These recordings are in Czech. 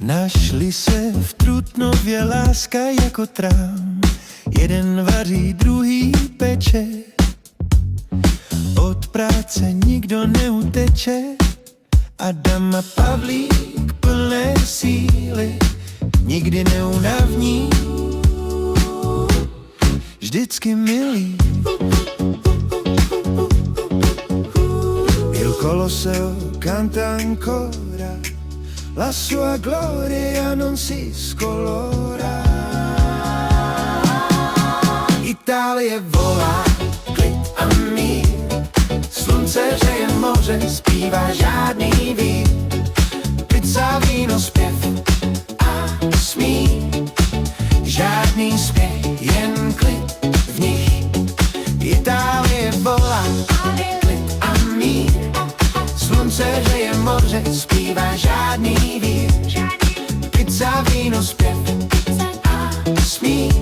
Našli se v Trutnově láska jako trám. Jeden vaří, druhý peče. Od práce nikdo neuteče. Adam a Pavlík plné síly, nikdy neunavní, vždycky milý. Il Colosseo canta ancora, la sua gloria non si scolora. Itálie volá, klid a mír, slunce hřeje moře, zpívá žádný vír. Pizza, víno, zpěv a smích, žádný spěch, jen klid v nich. Itálie volá, klid a mír, slunce hřeje moře, zpívá žádný vír. Pizza, víno, zpěv a smích,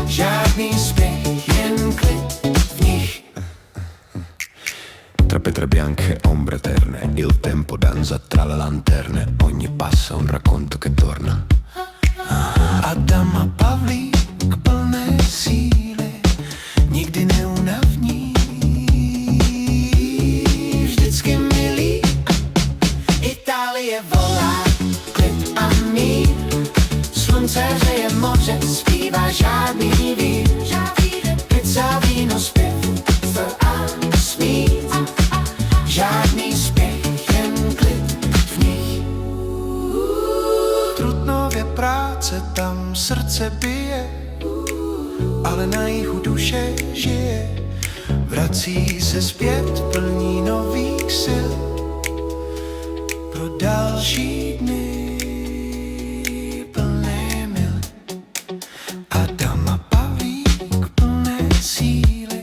žádný spěch, jen klid v nich. Tra pietre bianche, ombre eterne, il tempo danza tra le lanterne, ogni passo un racconto che torna. Adam a Pavlík plné síly, nikdy neunavní, vždycky milí. Itálie volá, klid a mír, slunce hřeje moře, zpívá žádný vír. Pizza, víno, zpěv a smích, žádný spěch, jen klid v nich. Trutnově práce, tam srdce bije, ale na jihu duše žije. Vrací se zpět plní nových sil pro další dny plné mil. Adam a Pavlík plné síly,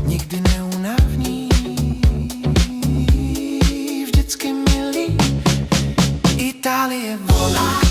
nikdy neunavní, vždycky milí. Itálie volá.